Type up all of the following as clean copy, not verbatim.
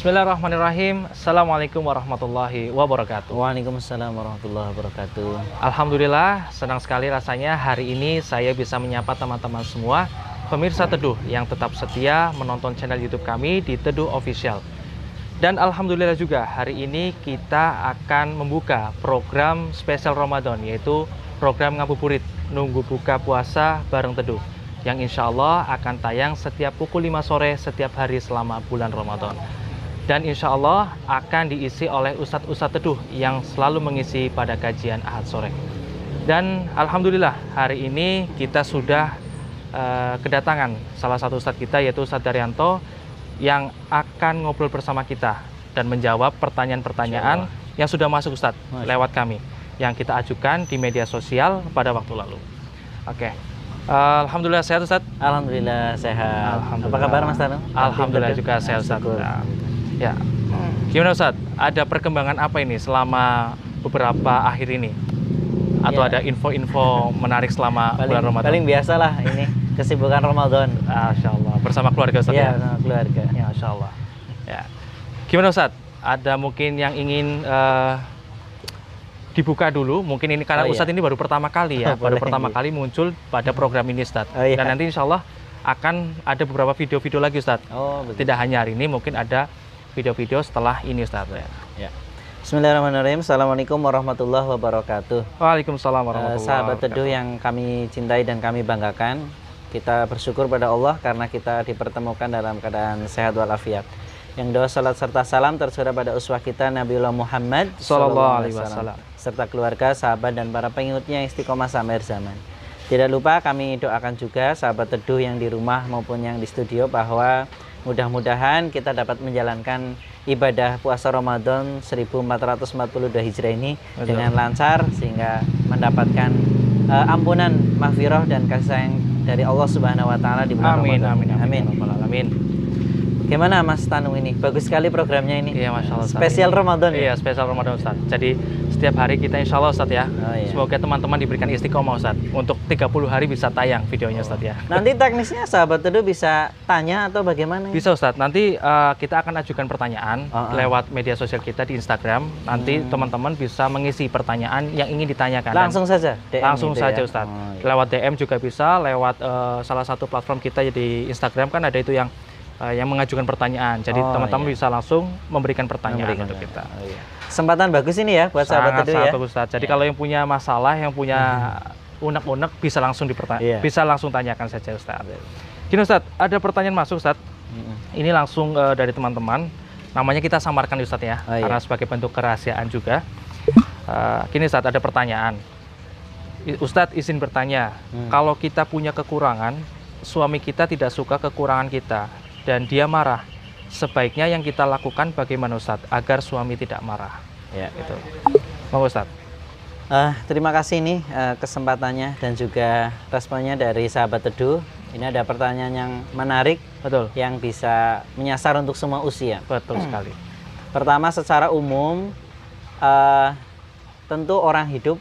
Bismillahirrahmanirrahim. Assalamualaikum warahmatullahi wabarakatuh. Waalaikumsalam warahmatullahi wabarakatuh. Alhamdulillah, senang sekali rasanya hari ini saya bisa menyapa teman-teman semua pemirsa Teduh yang tetap setia menonton channel YouTube kami di Teduh Official. Dan alhamdulillah juga hari ini kita akan membuka program spesial Ramadan, yaitu program ngabuburit nunggu buka puasa bareng Teduh, yang insya Allah akan tayang setiap pukul 5 sore setiap hari selama bulan Ramadan. Dan insya Allah akan diisi oleh ustadz-ustadz Teduh yang selalu mengisi pada kajian Ahad sore. Dan alhamdulillah hari ini kita sudah kedatangan salah satu ustadz kita, yaitu Ustadz Daryanto, yang akan ngobrol bersama kita dan menjawab pertanyaan-pertanyaan yang sudah masuk Ustadz lewat kami, yang kita ajukan di media sosial pada waktu lalu. Oke. Alhamdulillah sehat Ustadz? Alhamdulillah sehat. Alhamdulillah. Apa kabar Mas Tano? Alhamdulillah juga sehat Ustadz. Ya. Gimana Ustadz? Ada perkembangan apa ini selama beberapa akhir ini? Atau ada info-info menarik selama bulan Ramadan? Paling biasalah ini kesibukan Ramadan. Masya Allah. Bersama keluarga Ustadz ya? Bersama keluarga. Ya, Masya Allah. Ya. Gimana Ustadz? Ada mungkin yang ingin dibuka dulu? Mungkin ini karena Ustadz ini baru pertama kali ya, baru pertama kali muncul pada program ini Ustadz. Dan nanti insya Allah akan ada beberapa video-video lagi Ustadz. Tidak hanya hari ini, mungkin ada video-video setelah ini Ustadz. Ya. Bismillahirrahmanirrahim. Assalamualaikum warahmatullahi wabarakatuh. Waalaikumsalam warahmatullahi wabarakatuh. Sahabat Teduh yang kami cintai dan kami banggakan, kita bersyukur pada Allah karena kita dipertemukan dalam keadaan sehat walafiat. Yang doa salat serta salam tercurah pada uswah kita Nabiullah Muhammad sallallahu alaihi wasallam, serta keluarga, sahabat dan para pengikutnya yang istiqomah sampai akhir zaman. Tidak lupa kami doakan juga sahabat Teduh yang di rumah maupun yang di studio bahwa mudah-mudahan kita dapat menjalankan ibadah puasa Ramadan 1442 Hijrah ini dengan lancar, sehingga mendapatkan ampunan, maghfirah dan kasih sayang dari Allah Subhanahu wa taala di bulan Ramadan. Amin. Gimana Mas Tanung ini? Bagus sekali programnya ini. Iya, Masya Allah. Spesial Ramadan. Iya, spesial Ramadan Ustaz. Jadi setiap hari kita insya Allah Ustaz ya. Iya. Semoga teman-teman diberikan istiqomah Ustaz. Untuk 30 hari bisa tayang videonya Ustaz ya. Nanti teknisnya sahabat Teduh bisa tanya atau bagaimana? Bisa Ustaz. Nanti kita akan ajukan pertanyaan lewat media sosial kita di Instagram. Nanti teman-teman bisa mengisi pertanyaan yang ingin ditanyakan. Langsung saja DM langsung gitu saja ya? Ustaz. Lewat DM juga bisa, lewat salah satu platform kita di Instagram kan ada itu yang mengajukan pertanyaan. Jadi teman-teman bisa langsung memberikan pertanyaan untuk kita. Kesempatan bagus ini ya buat sahabat Teduh ya. Sangat bagus Ustaz. Jadi kalau yang punya masalah, yang punya unek-unek bisa langsung bisa langsung tanyakan saja Ustaz. Gini Ustaz, ada pertanyaan masuk Ustaz. Ini langsung dari teman-teman. Namanya kita samarkan Ustaz ya, karena sebagai bentuk kerahasiaan juga. Gini Ustaz, ada pertanyaan. Ustaz izin bertanya, kalau kita punya kekurangan, suami kita tidak suka kekurangan kita dan dia marah, sebaiknya yang kita lakukan bagaimana Ustadz agar suami tidak marah? Ya, itu. Mau Ustadz? Terima kasih nih kesempatannya dan juga responnya dari sahabat Teduh. Ini ada pertanyaan yang menarik, betul, yang bisa menyasar untuk semua usia. Betul sekali. Pertama, secara umum tentu orang hidup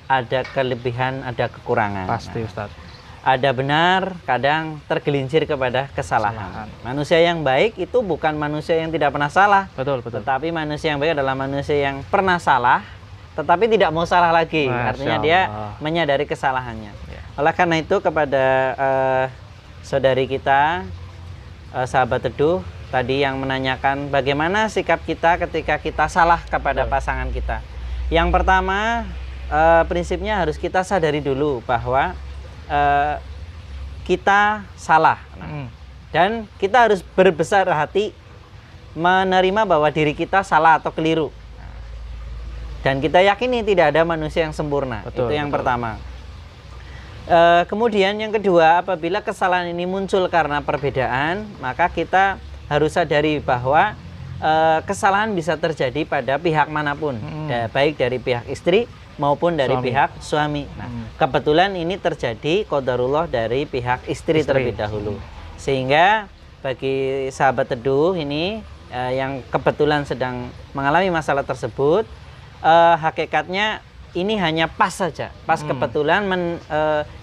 ada kelebihan, ada kekurangan. Pasti Ustadz. Ada benar, kadang tergelincir kepada kesalahan. Manusia yang baik itu bukan manusia yang tidak pernah salah. Betul. Tetapi manusia yang baik adalah manusia yang pernah salah, tetapi tidak mau salah lagi. Artinya dia menyadari kesalahannya. Oleh karena itu kepada saudari kita, sahabat Teduh, tadi yang menanyakan bagaimana sikap kita ketika kita salah kepada pasangan kita. Yang pertama, prinsipnya harus kita sadari dulu bahwa kita salah, dan kita harus berbesar hati menerima bahwa diri kita salah atau keliru, dan kita yakini tidak ada manusia yang sempurna. Itu yang pertama. Kemudian yang kedua, apabila kesalahan ini muncul karena perbedaan, maka kita harus sadari bahwa kesalahan bisa terjadi pada pihak manapun, baik dari pihak istri maupun dari pihak suami. Nah, kebetulan ini terjadi qadarullah dari pihak istri terlebih dahulu. Sehingga bagi sahabat Teduh ini yang kebetulan sedang mengalami masalah tersebut, hakikatnya ini hanya pas saja. Pas kebetulan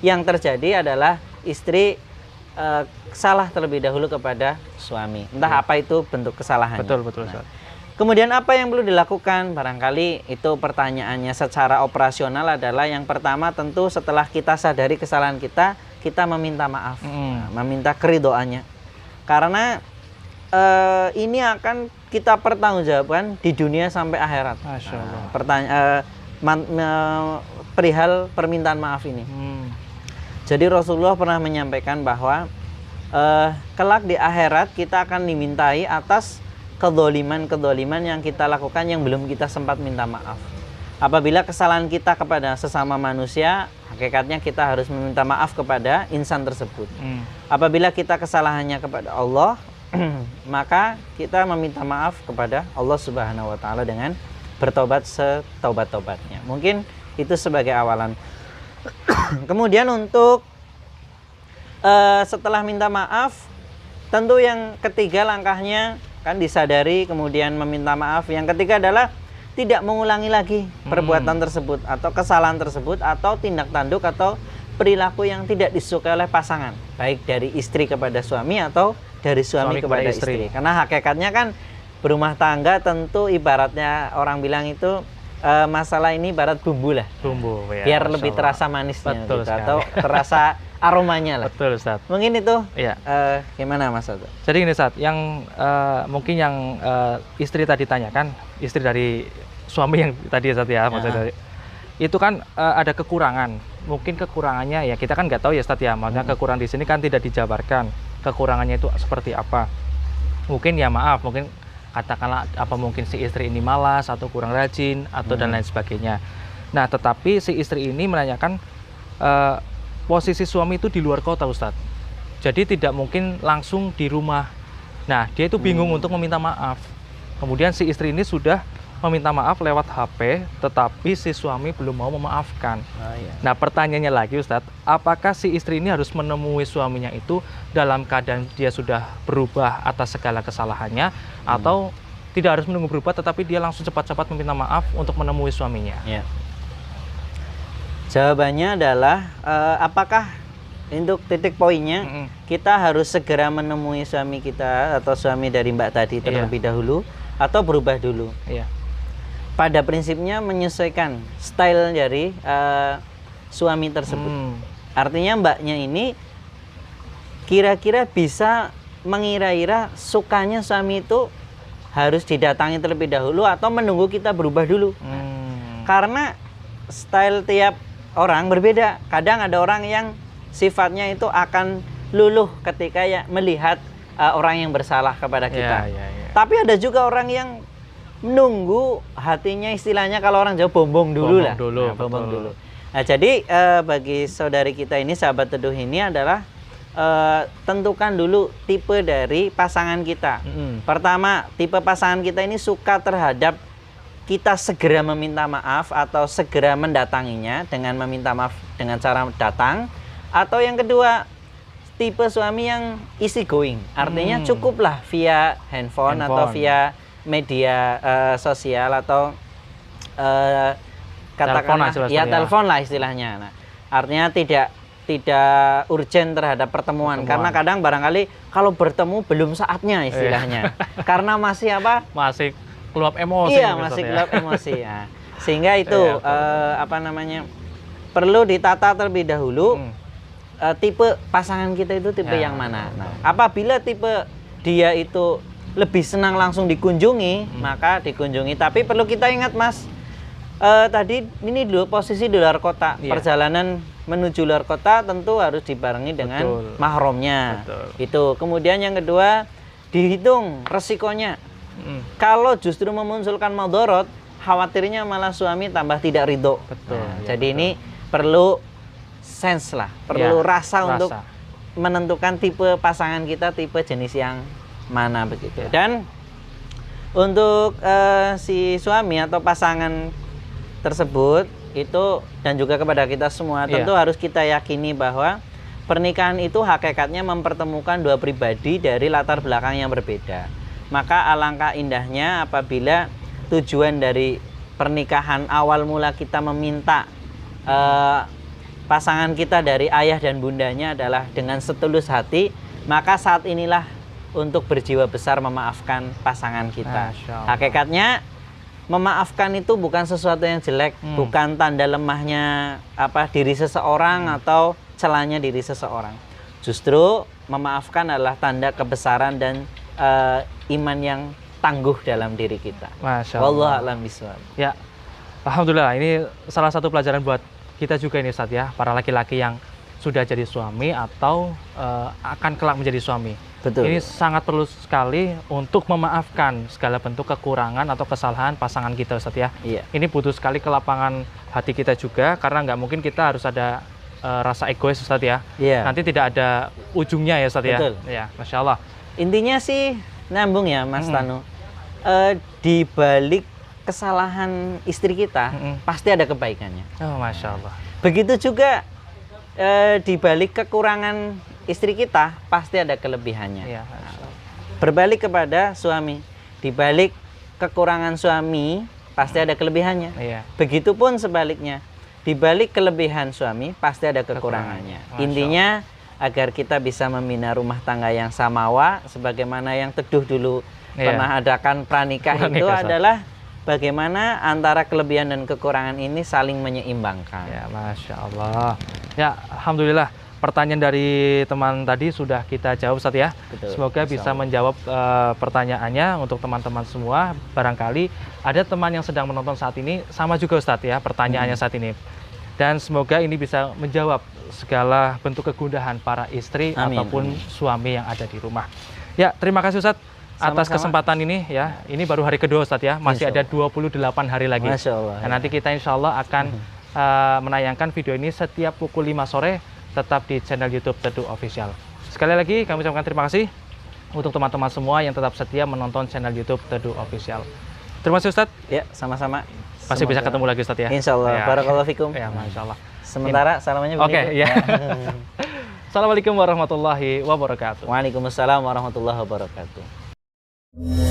yang terjadi adalah istri salah terlebih dahulu kepada suami. Entah apa itu bentuk kesalahannya. Betul Nah, Ustaz. kemudian apa yang perlu dilakukan? Barangkali itu pertanyaannya secara operasional adalah yang pertama tentu setelah kita sadari kesalahan kita meminta maaf, meminta keridhoannya. Karena ini akan kita pertanggungjawabkan di dunia sampai akhirat. Masya Allah. Perihal permintaan maaf ini. Jadi Rasulullah pernah menyampaikan bahwa kelak di akhirat kita akan dimintai atas kedoliman yang kita lakukan yang belum kita sempat minta maaf. Apabila kesalahan kita kepada sesama manusia, hakikatnya kita harus meminta maaf kepada insan tersebut. Apabila kita kesalahannya kepada Allah, maka kita meminta maaf kepada Allah Subhanahu wa taala dengan bertobat setaubat-taubatnya. Mungkin itu sebagai awalan. Kemudian untuk setelah minta maaf, tentu yang ketiga langkahnya kan disadari, kemudian meminta maaf. Yang ketiga adalah tidak mengulangi lagi perbuatan tersebut atau kesalahan tersebut atau tindak tanduk atau perilaku yang tidak disukai oleh pasangan, baik dari istri kepada suami atau dari suami kepada istri. Karena hakikatnya kan berumah tangga tentu ibaratnya orang bilang itu masalah ini ibarat bumbu lah. Bumbu ya. Biar lebih terasa manisnya Betul gitu, atau terasa aromanya lah. Betul Ustaz. Mungkin itu Iya. Gimana Mas Oto? Jadi ini Ustaz, yang mungkin yang istri tadi tanyakan, istri dari suami yang tadi Ustaz ya, maksudnya itu kan ada kekurangan. Mungkin kekurangannya ya kita kan nggak tahu ya Ustaz ya, maksudnya kekurangan di sini kan tidak dijabarkan. Kekurangannya itu seperti apa? Mungkin ya maaf, mungkin katakanlah apa mungkin si istri ini malas atau kurang rajin atau dan lain sebagainya. Nah, tetapi si istri ini menanyakan posisi suami itu di luar kota Ustadz. Jadi tidak mungkin langsung di rumah. Nah, dia itu bingung untuk meminta maaf. Kemudian si istri ini sudah meminta maaf lewat HP, tetapi si suami belum mau memaafkan. Nah, pertanyaannya lagi Ustadz, apakah si istri ini harus menemui suaminya itu dalam keadaan dia sudah berubah atas segala kesalahannya, atau tidak harus menunggu berubah tetapi dia langsung cepat-cepat meminta maaf untuk menemui suaminya? Ya. Jawabannya adalah apakah untuk titik poinnya kita harus segera menemui suami kita atau suami dari Mbak tadi terlebih dahulu atau berubah dulu? Iya. Pada prinsipnya menyesuaikan style dari suami tersebut. Artinya mbaknya ini kira-kira bisa mengira-ira sukanya suami itu harus didatangi terlebih dahulu atau menunggu kita berubah dulu. Karena style tiap orang berbeda. Kadang ada orang yang sifatnya itu akan luluh ketika ya melihat orang yang bersalah kepada kita. Tapi ada juga orang yang menunggu hatinya, istilahnya kalau orang Jawa bombong dulu. Bombong dulu. Nah, jadi bagi saudari kita ini, sahabat teduh ini adalah tentukan dulu tipe dari pasangan kita. Pertama, tipe pasangan kita ini suka terhadap kita segera meminta maaf atau segera mendatanginya dengan meminta maaf dengan cara datang. Atau yang kedua, tipe suami yang easy going. Artinya cukuplah via handphone atau via media sosial atau katakanlah telepon lah istilahnya. Nah, artinya tidak urgent terhadap pertemuan. Karena kadang barangkali kalau bertemu belum saatnya istilahnya. Karena masih apa? Masih keluap emosi. Iya, masih keluap emosi ya. Sehingga itu perlu ditata terlebih dahulu. Tipe pasangan kita itu tipe yang mana. Nah, apabila tipe dia itu lebih senang langsung dikunjungi, maka dikunjungi. Tapi perlu kita ingat Mas, tadi ini dulu posisi di luar kota. Perjalanan menuju luar kota tentu harus dibarengi dengan mahramnya. Itu. Kemudian yang kedua, dihitung resikonya. Kalau justru memunculkan madorot, khawatirnya malah suami tambah tidak ridho. Jadi ini perlu sense lah, perlu rasa untuk menentukan tipe pasangan kita, tipe jenis yang mana begitu. Dan untuk si suami atau pasangan tersebut itu, dan juga kepada kita semua, tentu harus kita yakini bahwa pernikahan itu hakikatnya mempertemukan dua pribadi dari latar belakang yang berbeda. Maka alangkah indahnya apabila tujuan dari pernikahan awal mula kita meminta pasangan kita dari ayah dan bundanya adalah dengan setulus hati, maka saat inilah untuk berjiwa besar memaafkan pasangan kita. Masya Allah. Hakikatnya memaafkan itu bukan sesuatu yang jelek, bukan tanda lemahnya diri seseorang atau celahnya diri seseorang. Justru memaafkan adalah tanda kebesaran dan iman yang tangguh dalam diri kita. Masya Allah. Wallahu a'lam bishawab. Ya, alhamdulillah ini salah satu pelajaran buat kita juga ini Ustadz ya, para laki-laki yang sudah jadi suami atau akan kelak menjadi suami. Betul. Ini sangat perlu sekali untuk memaafkan segala bentuk kekurangan atau kesalahan pasangan kita Ustadz ya. Iya. Ini butuh sekali kelapangan hati kita juga, karena nggak mungkin kita harus ada rasa egois Ustadz ya. Iya. Nanti tidak ada ujungnya ya Ustadz ya. Betul. Ya, Masya Allah. Intinya sih nyambung ya Mas Tanu. Di balik kesalahan istri kita pasti ada kebaikannya. Oh, Masya Allah. Begitu juga di balik kekurangan istri kita pasti ada kelebihannya. Iya, Masya Allah. Berbalik kepada suami, di balik kekurangan suami pasti ada kelebihannya. Iya. Begitupun sebaliknya, di balik kelebihan suami pasti ada kekurangannya. Masya Intinya agar kita bisa membina rumah tangga yang samawa, sebagaimana yang Teduh dulu pernah adakan pranikah itu Ustaz. adalah bagaimana antara kelebihan dan kekurangan ini saling menyeimbangkan. Ya, Masya Allah. Ya, alhamdulillah. Pertanyaan dari teman tadi sudah kita jawab Ustadz ya. Betul. Semoga bisa menjawab pertanyaannya untuk teman-teman semua. Barangkali ada teman yang sedang menonton saat ini sama juga Ustadz ya pertanyaannya saat ini. Dan semoga ini bisa menjawab segala bentuk kegundahan para istri Amin. ataupun suami yang ada di rumah. Ya, terima kasih Ustadz atas Sama-sama. kesempatan ini ya. Ini baru hari kedua Ustadz ya. Masih Insya ada 28 hari lagi. Masya Allah. Dan nanti kita insya Allah akan menayangkan video ini setiap pukul 5 sore tetap di channel YouTube Teduh Official. Sekali lagi kami ucapkan terima kasih untuk teman-teman semua yang tetap setia menonton channel YouTube Teduh Official. Terima kasih Ustadz. Ya, sama-sama. Pasti bisa ketemu lagi Ustadz ya. Insya Allah. Ya. Barakallahu fikum. Ya, Masya Allah. Sementara salamnya Oke, begini. ya. Assalamualaikum warahmatullahi wabarakatuh. Waalaikumsalam warahmatullahi wabarakatuh.